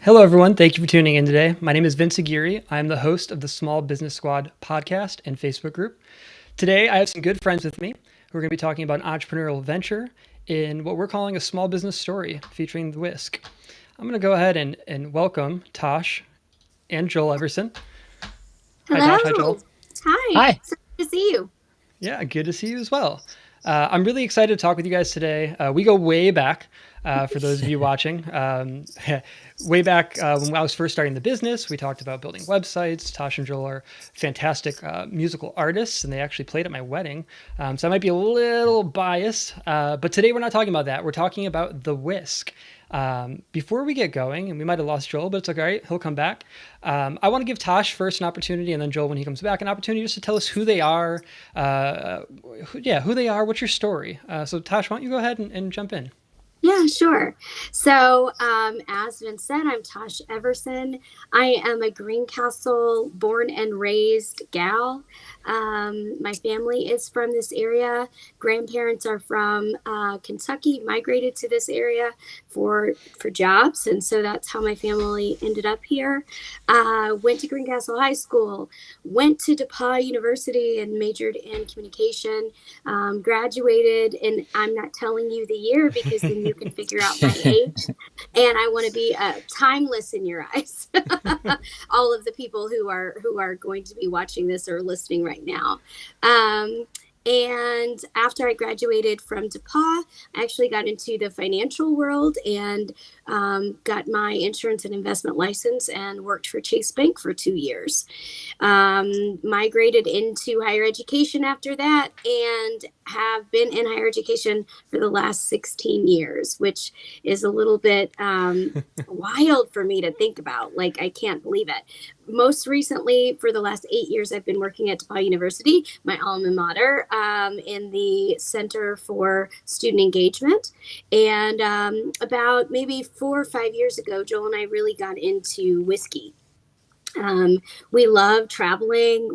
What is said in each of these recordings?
Hello, everyone. Thank you for tuning in today. My name is Vince Aguirre. I'm the host of the Small Business Squad podcast and Facebook group. Today, I have some good friends with me who are going to be talking about an entrepreneurial venture in what we're calling a small business story featuring the Whisk. I'm going to go ahead and welcome Tosh and Joel Everson. Hi, Tosh. Hi, Joel. Hello. Hi. Hi. So good to see you. Yeah, good to see you as well. I'm really excited to talk with you guys today. We go way back. For those of you watching, way back when I was first starting the business, we talked about building websites. Tosh and Joel are fantastic musical artists, and they actually played at my wedding. So I might be a little biased, but today we're not talking about that. We're talking about the Whisk. Before we get going, and we might have lost Joel, but it's okay. He'll come back. I want to give Tosh first an opportunity, and then Joel, when he comes back, an opportunity just to tell us who they are. Who they are. What's your story? So Tosh, why don't you go ahead and jump in? Yeah, sure. So, as Vince said, I'm Tosh Everson. I am a Greencastle born and raised gal. My family is from this area. Grandparents are from Kentucky, migrated to this area for jobs, and so that's how my family ended up here. Went to Greencastle High School, went to DePauw University, and majored in communication. Graduated, and I'm not telling you the year because then you can figure out my age. And I want to be timeless in your eyes. All of the people who are going to be watching this or listening right now. And after I graduated from DePauw, I actually got into the financial world and got my insurance and investment license and worked for Chase Bank for 2 years. Migrated into higher education after that and have been in higher education for the last 16 years, which is a little bit wild for me to think about. Like, I can't believe it. Most recently, for the last 8 years, I've been working at DePauw University, my alma mater, in the Center for Student Engagement. And about maybe 4 or 5 years ago, Joel and I really got into whiskey. We love traveling.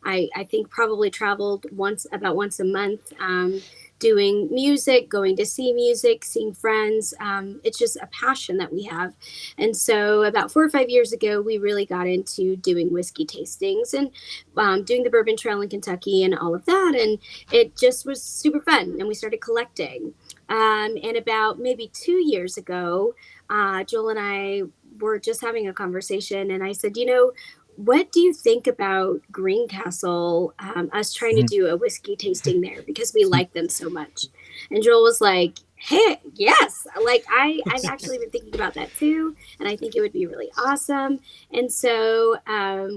I think probably traveled about once a month, doing music, going to see music, seeing friends. It's just a passion that we have. And so about 4 or 5 years ago, we really got into doing whiskey tastings and doing the Bourbon Trail in Kentucky and all of that. And it just was super fun. And we started collecting. And about maybe 2 years ago, Joel and I were just having a conversation, and I said, what do you think about Greencastle, us trying to do a whiskey tasting there because we like them so much? And Joel was like, hey, yes, like I've actually been thinking about that too, and I think it would be really awesome. And so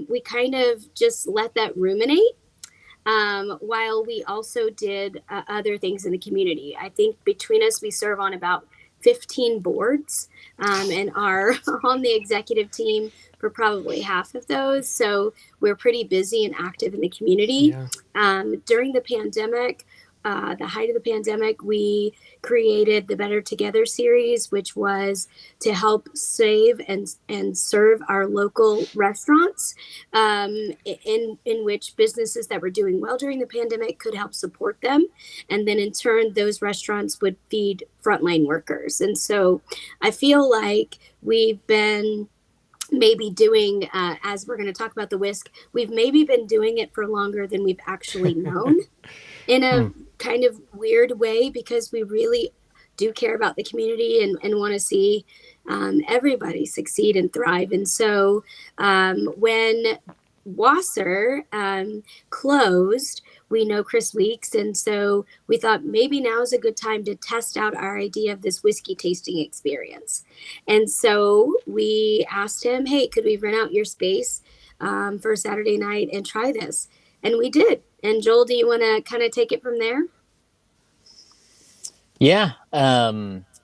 we kind of just let that ruminate. While we also did other things in the community. I think between us, we serve on about 15 boards, and are on the executive team for probably half of those. So we're pretty busy and active in the community. Yeah. During the pandemic, the height of the pandemic, we created the Better Together series, which was to help save and serve our local restaurants, in which businesses that were doing well during the pandemic could help support them. And then in turn, those restaurants would feed frontline workers. And so I feel like we've been maybe doing, as we're going to talk about the Whisk, we've maybe been doing it for longer than we've actually known, in a kind of weird way, because we really do care about the community and want to see everybody succeed and thrive. And so when Wasser closed, we know Chris Weeks, and so we thought maybe now is a good time to test out our idea of this whiskey tasting experience. And so we asked him, hey, could we rent out your space for a Saturday night and try this? And we did. And Joel, do you want to kind of take it from there? Yeah. I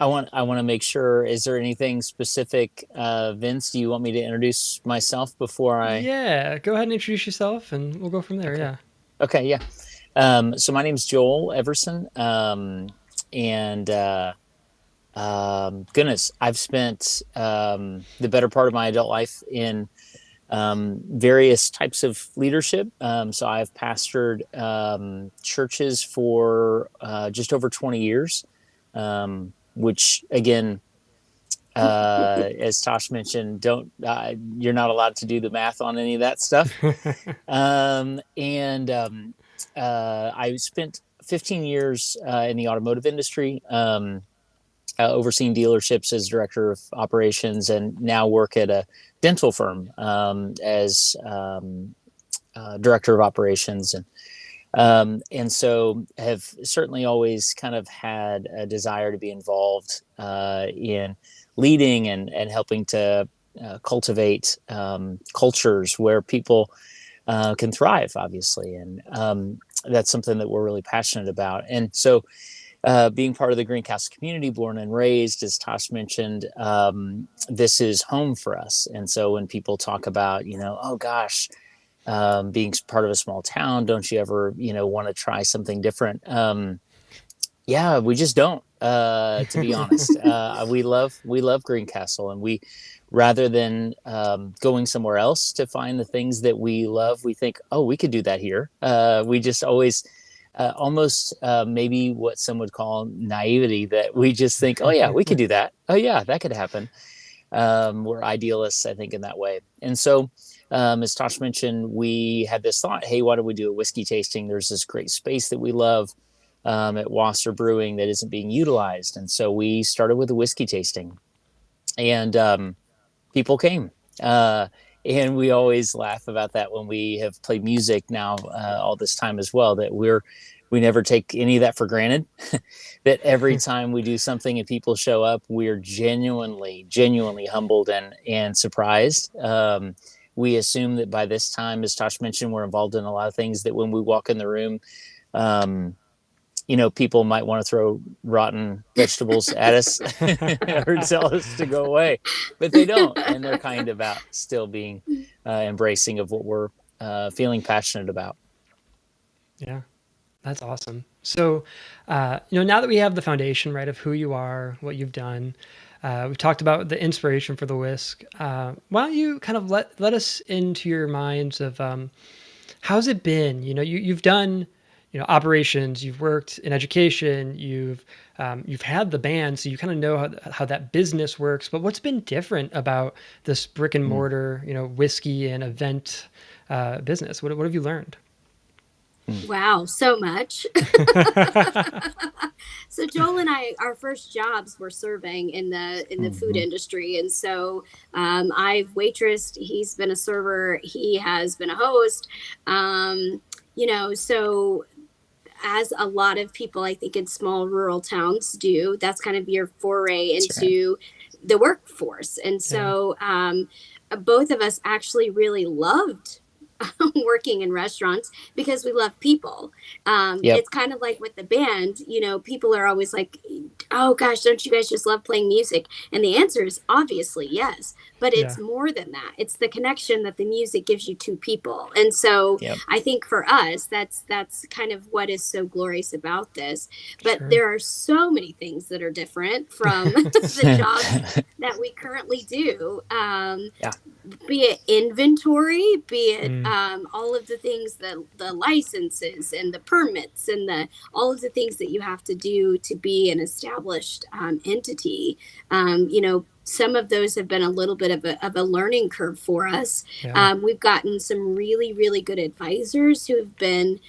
want to make sure. Is there anything specific, Vince? Do you want me to introduce myself before I? Yeah, go ahead and introduce yourself, and we'll go from there. Okay. Yeah. Okay. Yeah. So my name's Joel Everson, and goodness, I've spent the better part of my adult life in various types of leadership. So I've pastored churches for just over 20 years, which again, As Tosh mentioned, don't you're not allowed to do the math on any of that stuff. And I spent 15 years in the automotive industry, overseeing dealerships as director of operations, and now work at a dental firm as director of operations. And so have certainly always kind of had a desire to be involved in leading and helping to cultivate cultures where people can thrive, obviously. And that's something that we're really passionate about. And so being part of the Greencastle community, born and raised, as Tosh mentioned, this is home for us. And so when people talk about, oh gosh, being part of a small town, don't you ever, want to try something different? Yeah, we just don't, to be honest. We love Greencastle, and we, rather than going somewhere else to find the things that we love, we think, oh, we could do that here. We just always almost maybe what some would call naivety, that we just think, oh yeah, we could do that. Oh yeah, that could happen. We're idealists, I think, in that way. And so, as Tosh mentioned, we had this thought, hey, why don't we do a whiskey tasting? There's this great space that we love at Wasser Brewing that isn't being utilized. And so we started with a whiskey tasting, and people came. And we always laugh about that when we have played music now all this time as well, that we never take any of that for granted. That every time we do something and people show up, we're genuinely humbled and surprised. We assume that by this time, as Tosh mentioned, we're involved in a lot of things, that when we walk in the room, people might want to throw rotten vegetables at us or tell us to go away, but they don't. And they're kind about still being embracing of what we're feeling passionate about. Yeah, that's awesome. So, now that we have the foundation, right, of who you are, what you've done, we've talked about the inspiration for the Whisk. Why don't you kind of let us into your minds of how's it been? You've done operations, you've worked in education, you've had the band, so you kind of know how that business works. But what's been different about this brick and mortar, whiskey and event business? What have you learned? Wow, so much. So Joel and I, our first jobs were serving in the food industry, and so I've waitressed. He's been a server. He has been a host. So as a lot of people, I think, in small rural towns do, that's kind of your foray into the workforce. And so both of us actually really loved working in restaurants because we love people. It's kind of like with the band, people are always like, oh gosh, don't you guys just love playing music? And the answer is obviously yes, but it's more than that. It's the connection that the music gives you to people. And so I think for us, that's kind of what is so glorious about this. But there are so many things that are different from the jobs that we currently do. Be it inventory, be it all of the things, the licenses and the permits and all of the things that you have to do to be an established entity. Some of those have been a little bit of a learning curve for us. We've gotten some really, really good advisors who have been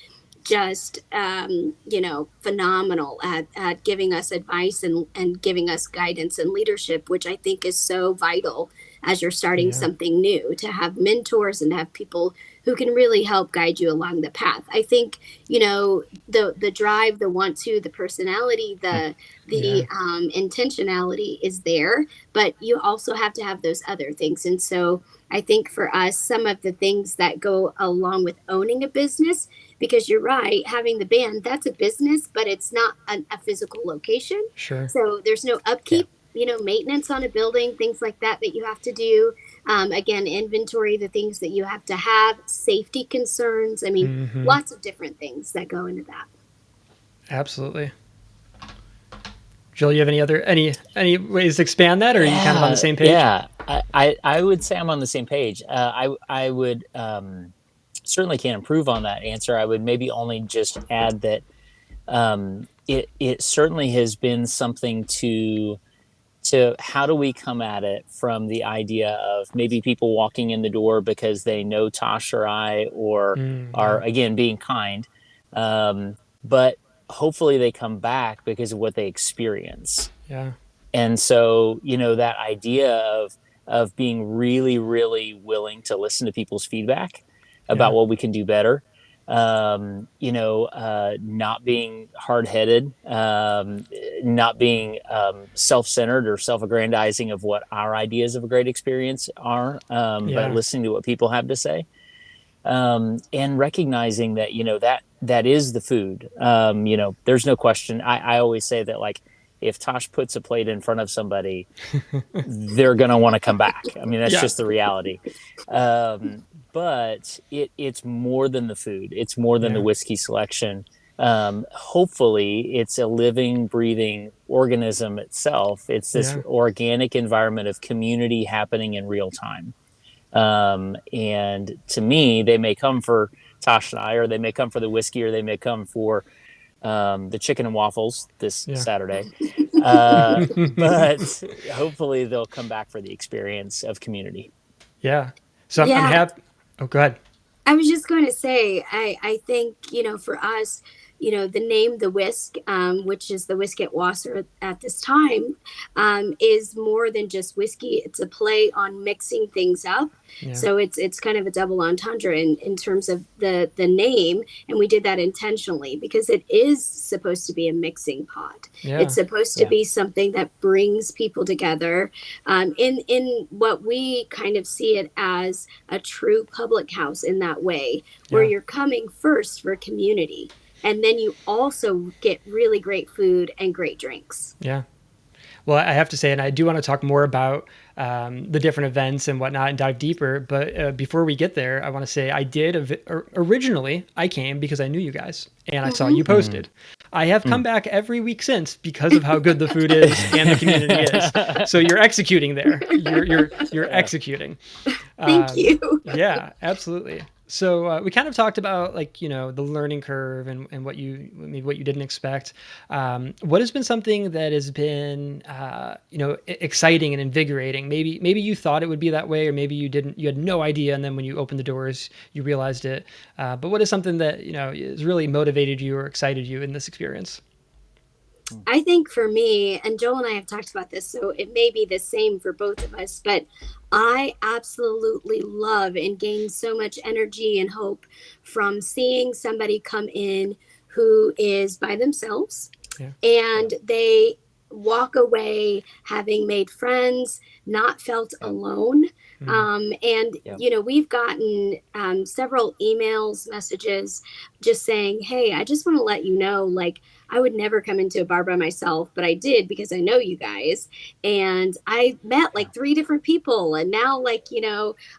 just phenomenal at giving us advice and giving us guidance and leadership, which I think is so vital as you're starting something new, to have mentors and have people who can really help guide you along the path. I think, the drive, the want to, the personality, the intentionality is there, but you also have to have those other things. And so I think for us, some of the things that go along with owning a business, because you're right, having the band, that's a business, but it's not a physical location. Sure. So there's no upkeep, maintenance on a building, things like that you have to do. Again, inventory, the things that you have to have, safety concerns. I mean, lots of different things that go into that. Absolutely. Joel, you have any ways to expand that, or are you kind of on the same page? Yeah, I would say I'm on the same page. I would certainly can't improve on that answer. I would maybe only just add that it certainly has been something to to how do we come at it from the idea of maybe people walking in the door because they know Tosh or I, or are Yeah. again being kind, but hopefully they come back because of what they experience. Yeah. And so, that idea of being really, really willing to listen to people's feedback about Yeah. what we can do better. Not being hard-headed, not being self-centered or self-aggrandizing of what our ideas of a great experience are, but Yeah. listening to what people have to say, and recognizing that that is the food. There's no question. I always say that, like, if Tosh puts a plate in front of somebody, they're going to want to come back. I mean, that's Yeah. just the reality. But it's more than the food. It's more than the Yeah. whiskey selection. Hopefully, it's a living, breathing organism itself. It's this Yeah. organic environment of community happening in real time. And to me, they may come for Tosh and I, or they may come for the whiskey, or they may come for the chicken and waffles this Yeah. Saturday. But hopefully they'll come back for the experience of community. Yeah. So I'm Yeah, happy. Oh, go ahead. I was just going to say, I think, for us, the name, the Whisk, which is the Whisk at Wasser at this time, is more than just whiskey. It's a play on mixing things up. Yeah. So it's kind of a double entendre in terms of the name. And we did that intentionally because it is supposed to be a mixing pot. Yeah. It's supposed to be something that brings people together, in what we kind of see it as a true public house in that way, where Yeah. you're coming first for community. And then you also get really great food and great drinks. Yeah. Well, I have to say, and I do want to talk more about the different events and whatnot and dive deeper. But before we get there, I want to say I did originally, I came because I knew you guys and I saw you posted. I have come back every week since because of how good the food is and the community is. So you're executing there. You're executing. Thank you. Yeah, absolutely. So we kind of talked about, like, the learning curve and what you didn't expect. What has been something that has been exciting and invigorating? Maybe you thought it would be that way, or maybe you didn't. You had no idea, and then when you opened the doors, you realized it. But what is something that has really motivated you or excited you in this experience? I think for me, and Joel and I have talked about this, so it may be the same for both of us, but I absolutely love and gain so much energy and hope from seeing somebody come in who is by themselves, Yeah. and they walk away having made friends, not felt alone. And we've gotten several emails, messages, just saying, "Hey, I just want to let you know, like, I would never come into a bar by myself, but I did because I know you guys, and I met like 3 different people, and now, like,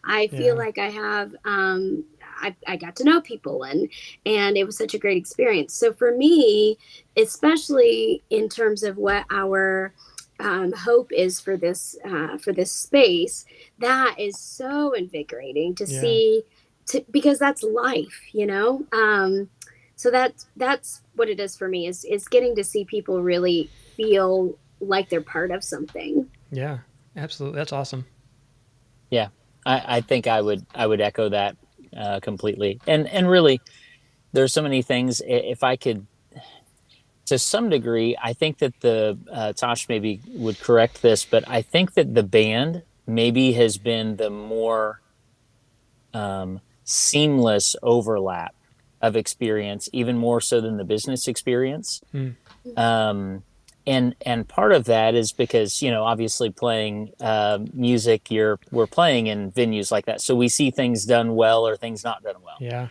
I feel like I have." I got to know people, and it was such a great experience. So for me, especially in terms of what our hope is for this space, that is so invigorating to Yeah. see, because that's life. So that's what it is for me, is getting to see people really feel like they're part of something. Yeah. Absolutely. That's awesome. Yeah, I think I would echo that completely. And really, there's so many things. If I could, to some degree, I think that the Tosh maybe would correct this, but I think that the band maybe has been the more seamless overlap of experience, even more so than the business experience. And part of that is because, obviously playing music, we're playing in venues like that, so we see things done well or things not done well. Yeah.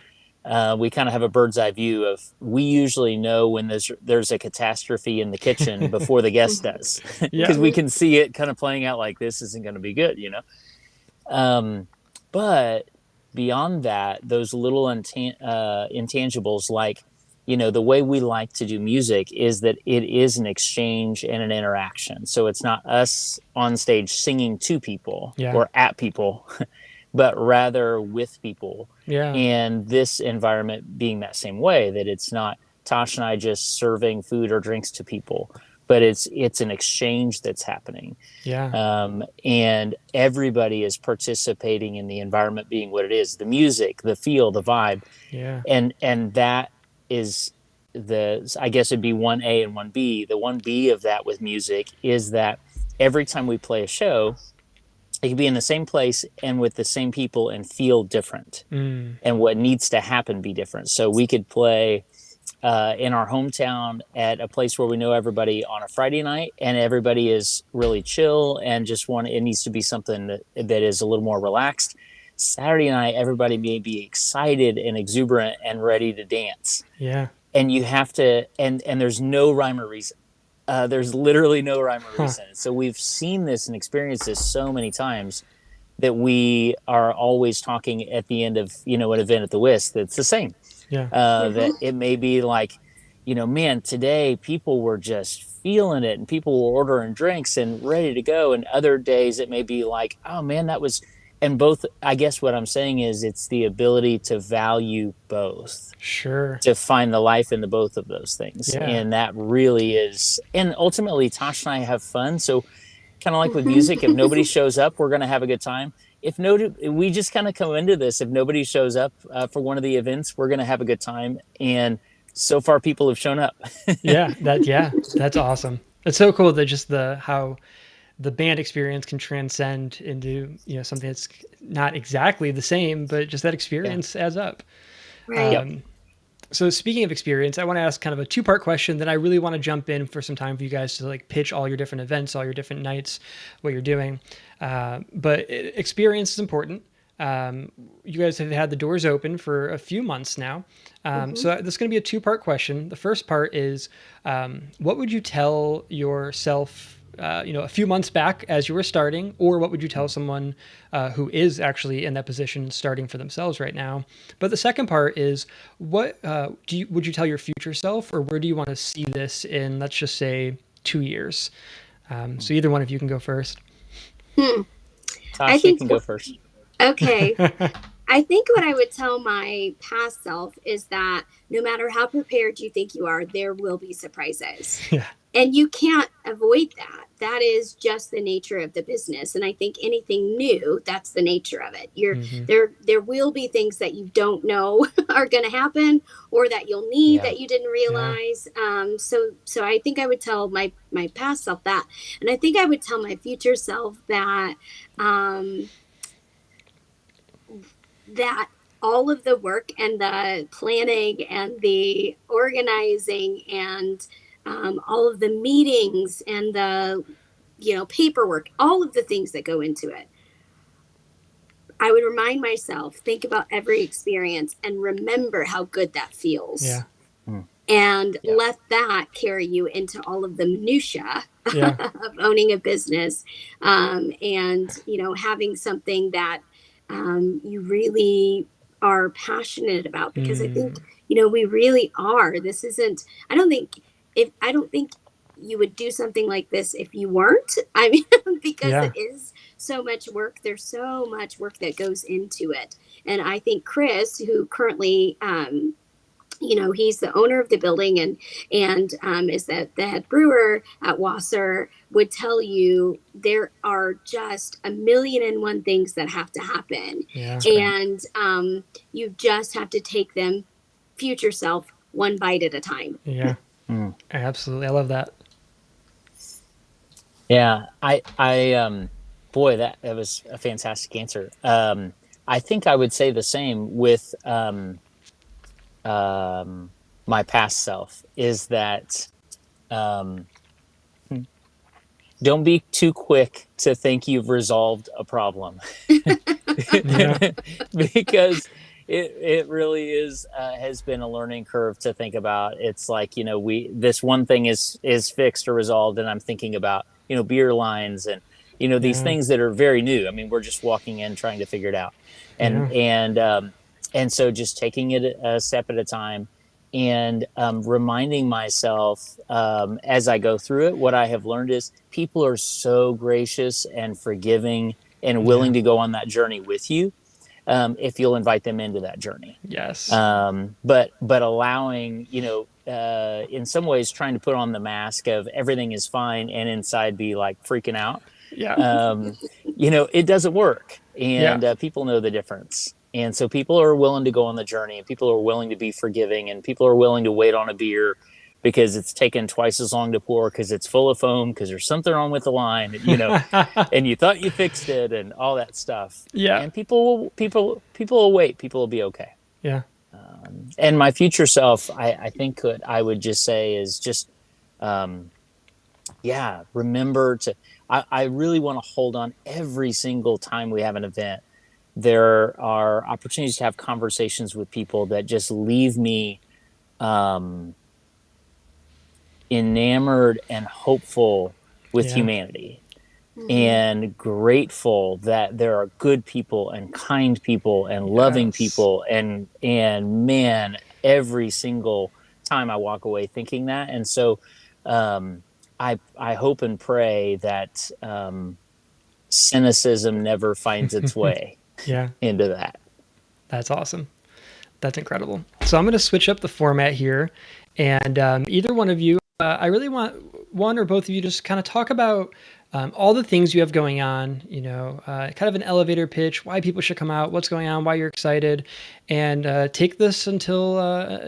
We kind of have a bird's eye view of, we usually know when there's a catastrophe in the kitchen before the guest does, because we can see it kind of playing out, like, this isn't going to be good. But beyond that, those little intangibles, like, the way we like to do music is that it is an exchange and an interaction. So it's not us on stage singing to people or at people, but rather with people. Yeah. And this environment being that same way, that it's not Tosh and I just serving food or drinks to people, but it's an exchange that's happening. Yeah. And everybody is participating in the environment being what it is, the music, the feel, the vibe. Yeah. And that is I guess it'd be 1A and 1B. The 1B of that with music is that every time we play a show, it can be in the same place and with the same people and feel different. Mm. And what needs to happen be different. So we could play in our hometown at a place where we know everybody on a Friday night, and everybody is really chill and just it needs to be something that is a little more relaxed. Saturday night, everybody may be excited and exuberant and ready to dance. Yeah. And you have to, and there's no rhyme or reason. There's literally no rhyme or Huh. reason. So we've seen this and experienced this so many times that we are always talking at the end of, an event at the Whisk that's the same. Yeah. That it may be like, man, today people were just feeling it and people were ordering drinks and ready to go. And other days it may be like, oh man, that was, and both, I guess what I'm saying is it's the ability to value both, Sure. to find the life in the both of those things. Yeah. And that really is, and ultimately Tosh and I have fun. So kind of like with music, if nobody shows up, we're going to have a good time. We just kind of come into this. If nobody shows up for one of the events, we're going to have a good time. And so far people have shown up. Yeah. That's awesome. It's so cool that just how the band experience can transcend into, something that's not exactly the same, but just that experience adds up. Right. So speaking of experience, I want to ask kind of a two-part question. Then I really want to jump in for some time for you guys to like pitch all your different events, all your different nights, what you're doing. But experience is important. You guys have had the doors open for a few months now. So this is going to be a two-part question. The first part is, what would you tell yourself, a few months back as you were starting, or what would you tell someone who is actually in that position starting for themselves right now? But the second part is, what would you tell your future self, or where do you want to see this in, let's just say, 2 years? So either one of you can go first. Tosh, you can go first. Okay. I think what I would tell my past self is that no matter how prepared you think you are, there will be surprises. Yeah. And you can't avoid that. That is just the nature of the business. And I think anything new, that's the nature of it. There will be things that you don't know are going to happen, or that you'll need that you didn't realize. So I think I would tell my past self that. And I think I would tell my future self that that all of the work and the planning and the organizing and all of the meetings and the paperwork, all of the things that go into it, I would remind myself, think about every experience and remember how good that feels. Yeah. And let that carry you into all of the minutia of owning a business, and having something that you really are passionate about, because I think we really are. This isn't. I don't think you would do something like this if you weren't. I mean, because it is so much work. There's so much work that goes into it, and I think Chris, who currently he's the owner of the building and is the head brewer at Wasser, would tell you there are just a million and one things that have to happen. Yeah. And you just have to take them, future self, one bite at a time. Yeah. Absolutely. I love that. Yeah. Boy, that was a fantastic answer. I think I would say the same with my past self, is that don't be too quick to think you've resolved a problem. Because it really has been a learning curve to think about. It's like, this one thing is fixed or resolved, and I'm thinking about, beer lines and, these things that are very new. I mean, we're just walking in trying to figure it out. And so just taking it a step at a time, and reminding myself as I go through it, what I have learned is people are so gracious and forgiving and willing to go on that journey with you, if you'll invite them into that journey. Yes. But allowing, in some ways trying to put on the mask of everything is fine and inside be like freaking out. Yeah. It doesn't work, Yeah. and people know the difference. And so people are willing to go on the journey, and people are willing to be forgiving, and people are willing to wait on a beer because it's taken twice as long to pour because it's full of foam because there's something wrong with the line, and you thought you fixed it and all that stuff. Yeah. And people will wait. People will be okay. Yeah. And my future self, I think what I would just say is just, remember to, I really want to hold on every single time we have an event. There are opportunities to have conversations with people that just leave me enamored and hopeful with humanity, and grateful that there are good people and kind people and loving people, and man, every single time I walk away thinking that. And so I hope and pray that cynicism never finds its way into that. That's awesome. That's incredible. So I'm going to switch up the format here, and either one of you, I really want one or both of you just kind of talk about all the things you have going on, kind of an elevator pitch, why people should come out, what's going on, why you're excited, and take this until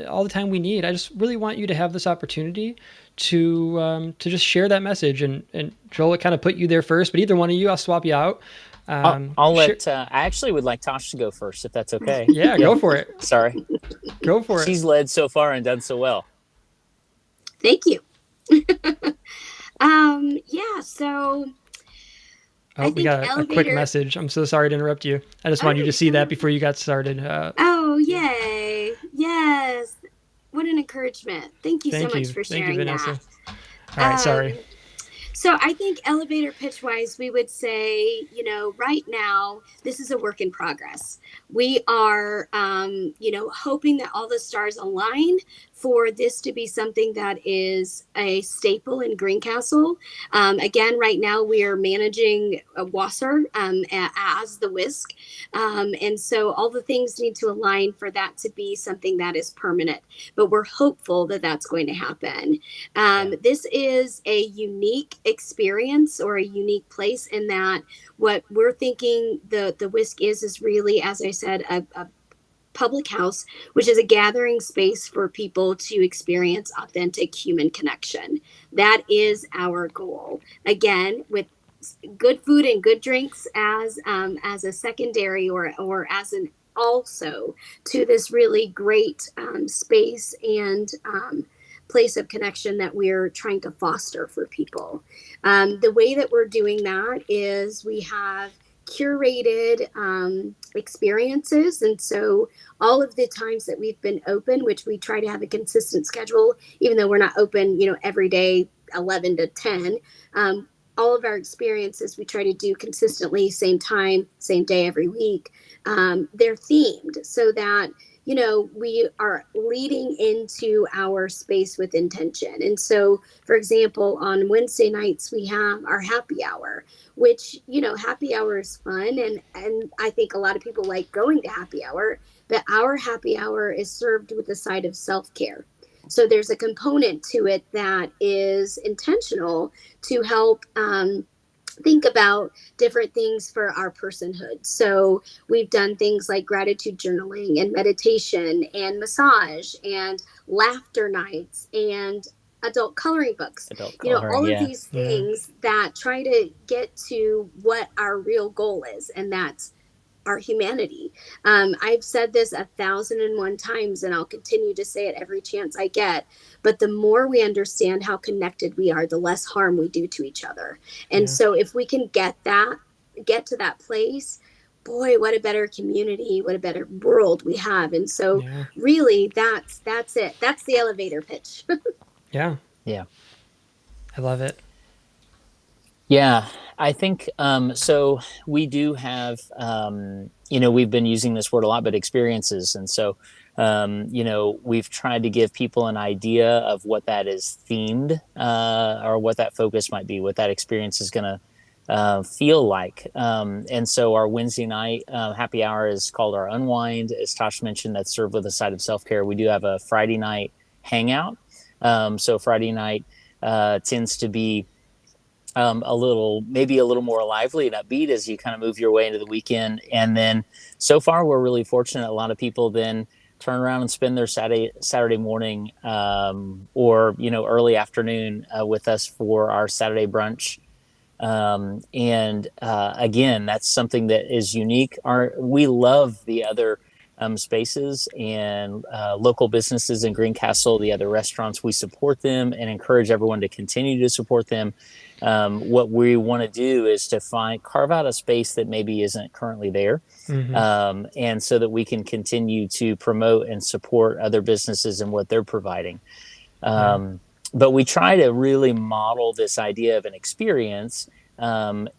all the time we need. I just really want you to have this opportunity to just share that message. And Joel, it kind of put you there first, but either one of you, I'll swap you out. I'll let. I actually would like Tosh to go first, if that's okay. Yeah, go for it. Sorry, go for it. She's led so far and done so well. Thank you. So. We got a quick message. I'm so sorry to interrupt you. I just wanted you to see that before you got started. Yay! Yes. What an encouragement. Thank you so much for sharing Vanessa. that. All right, sorry. So I think elevator pitch wise, we would say, right now, this is a work in progress. We are, hoping that all the stars align for this to be something that is a staple in Greencastle. Again, right now we are managing a Wasser as the Whisk. And so all the things need to align for that to be something that is permanent. But we're hopeful that that's going to happen. This is a unique experience or a unique place in that what we're thinking the Whisk is really, as I said, a public house, which is a gathering space for people to experience authentic human connection. That is our goal. Again, with good food and good drinks as a secondary or as an also to this really great space and place of connection that we're trying to foster for people. The way that we're doing that is we have curated experiences. And so all of the times that we've been open, which we try to have a consistent schedule, even though we're not open, every day, 11 to 10, all of our experiences we try to do consistently, same time, same day, every week. They're themed so that we are leading into our space with intention. And so, for example, on Wednesday nights, we have our happy hour, which, happy hour is fun. And I think a lot of people like going to happy hour, but our happy hour is served with a side of self-care. So there's a component to it that is intentional to help think about different things for our personhood. So we've done things like gratitude journaling and meditation and massage and laughter nights and adult coloring books. All of these things that try to get to what our real goal is, and that's our humanity. I've said this 1,001 times, and I'll continue to say it every chance I get. But the more we understand how connected we are, the less harm we do to each other. And so if we can get to that place, boy, what a better community, what a better world we have. And so really that's it. That's the elevator pitch. Yeah. I love it. Yeah, I think so. We do have, we've been using this word a lot, but experiences. And so, we've tried to give people an idea of what that is themed or what that focus might be, what that experience is going to feel like. And so our Wednesday night happy hour is called our Unwind. As Tosh mentioned, that's served with a side of self-care. We do have a Friday night hangout. So Friday night tends to be maybe a little more lively and upbeat as you kind of move your way into the weekend. And then so far, we're really fortunate. A lot of people then turn around and spend their Saturday morning or early afternoon with us for our Saturday brunch. And again, that's something that is unique. We love the other spaces and local businesses in Greencastle, the other restaurants. We support them and encourage everyone to continue to support them. What we want to do is to carve out a space that maybe isn't currently there, Hmm. and so that we can continue to promote and support other businesses and what they're providing. Yeah. But we try to really model this idea of an experience. And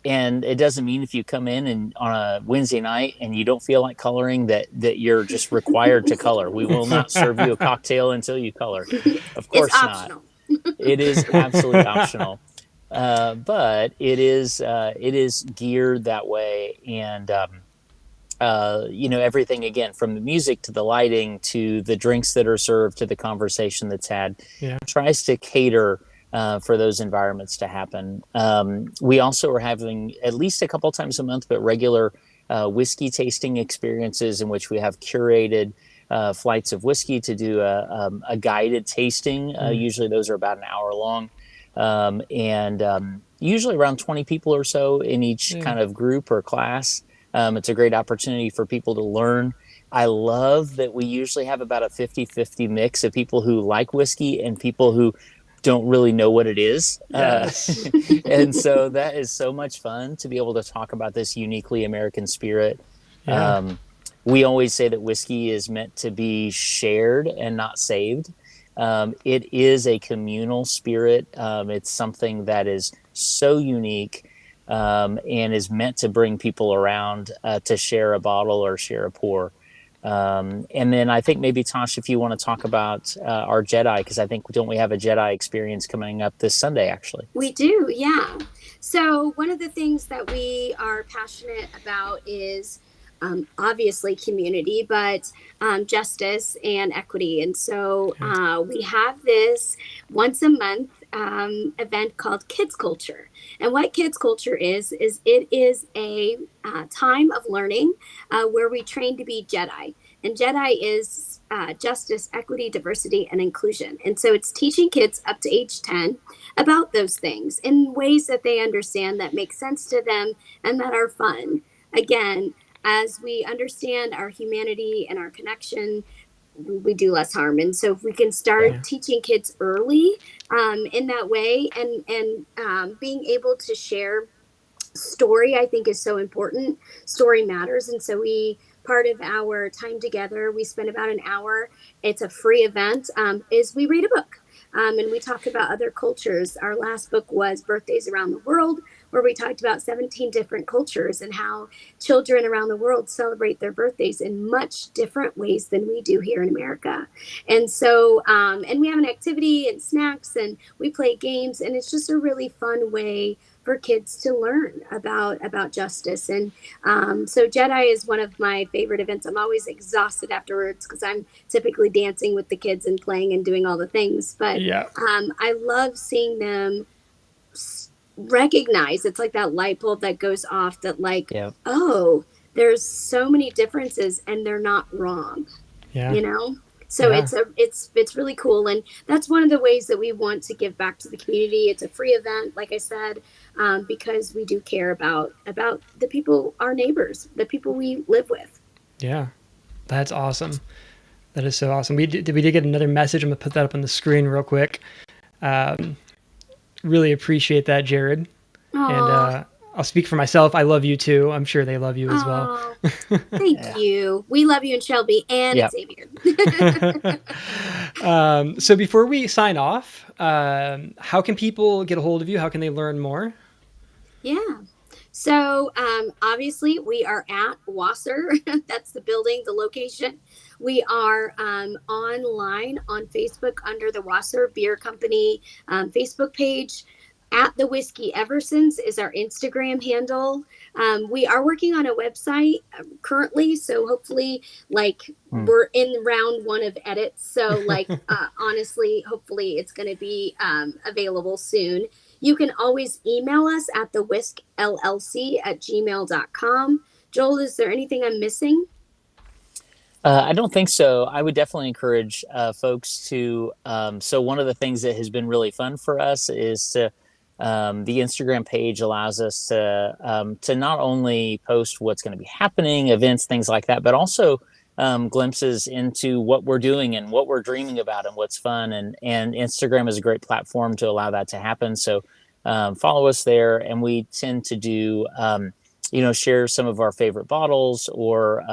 it doesn't mean if you come in and on a Wednesday night and you don't feel like coloring that you're just required to color. We will not serve you a cocktail until you color. Of It's course not. optional. It is absolutely optional. But it is geared that way. And everything again from the music to the lighting to the drinks that are served to the conversation that's had Yeah. tries to cater for those environments to happen. We also are having at least a couple times a month, but regular whiskey tasting experiences in which we have curated flights of whiskey to do a guided tasting. Mm. Usually those are about an hour long. And usually around 20 people or so in each Yeah. kind of group or class. It's a great opportunity for people to learn. I love that we usually have about a 50-50 mix of people who like whiskey and people who don't really know what it is. Yes. And so that is so much fun to be able to talk about this uniquely American spirit. Yeah. Um, we always say that whiskey is meant to be shared and not saved. It is a communal spirit. It's something that is so unique and is meant to bring people around to share a bottle or share a pour. And then I think maybe Tosh, if you want to talk about our Jedi, because I think don't we have a Jedi experience coming up this Sunday actually? We do, yeah. So, one of the things that we are passionate about is obviously community, but justice and equity. And so, Yeah. we have this once a month event called Kids Culture. And what Kids Culture is it is a time of learning where we train to be Jedi. And Jedi is justice, equity, diversity, and inclusion. And so it's teaching kids up to age 10 about those things in ways that they understand that make sense to them and that are fun. Again, as we understand our humanity and our connection, we do less harm. And so if we can start Yeah. teaching kids early in that way and being able to share story, I think, is so important. Story matters. And so we part of our time together, we spend about an hour, it's a free event, is we read a book. And we talk about other cultures. Our last book was Birthdays Around the World, where we talked about 17 different cultures and how children around the world celebrate their birthdays in much different ways than we do here in America. And so, and we have an activity and snacks and we play games, and it's just a really fun way for kids to learn about justice. And so Jedi is one of my favorite events. I'm always exhausted afterwards because I'm typically dancing with the kids and playing and doing all the things. But Yeah. I love seeing them recognize, it's like that light bulb that goes off that like, Yeah. oh, there's so many differences and they're not wrong, Yeah. you know. So Yeah. it's really cool, and that's one of the ways that we want to give back to the community. It's a free event, like I said, because we do care about the people, our neighbors, the people we live with. Yeah. That's awesome. That is so awesome. We did get another message. I'm gonna put that up on the screen real quick. Um, really appreciate that, Jared. And Oh, I'll speak for myself. I love you too. I'm sure they love you as well. oh, thank Yeah. you. We love you and Shelby and Yeah. Xavier. So before we sign off, how can people get a hold of you? How can they learn more? Yeah. So obviously we are at Wasser. That's the building, the location. We are online on Facebook under the Wasser Beer Company Facebook page. at the Whiskey Eversons is our Instagram handle. We are working on a website currently, so hopefully, like, we're in round one of edits. So, like, honestly, hopefully, it's going to be available soon. You can always email us at the whiskllc@gmail.com. Joel, is there anything I'm missing? I don't think so. I would definitely encourage folks to. So one of the things that has been really fun for us is to the Instagram page allows us to not only post what's going to be happening, events, things like that, but also glimpses into what we're doing and what we're dreaming about and what's fun. And Instagram is a great platform to allow that to happen. So follow us there, and we tend to do. Share some of our favorite bottles or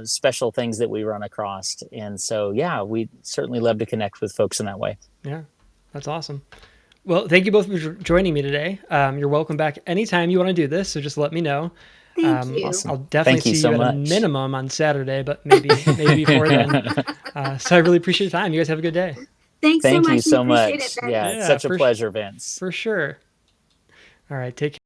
special things that we run across. And so, yeah, we certainly love to connect with folks in that way. Yeah, that's awesome. Well, thank you both for joining me today. You're welcome back anytime you want to do this, so just let me know. Thank you. Awesome. I'll definitely Thank you see so you at a much. minimum on Saturday, but maybe before then. So I really appreciate your time. You guys have a good day. Thanks Thank so much. you so We appreciate much. it, Vince. Yeah, it's such a pleasure, Vince. For sure. All right, take care.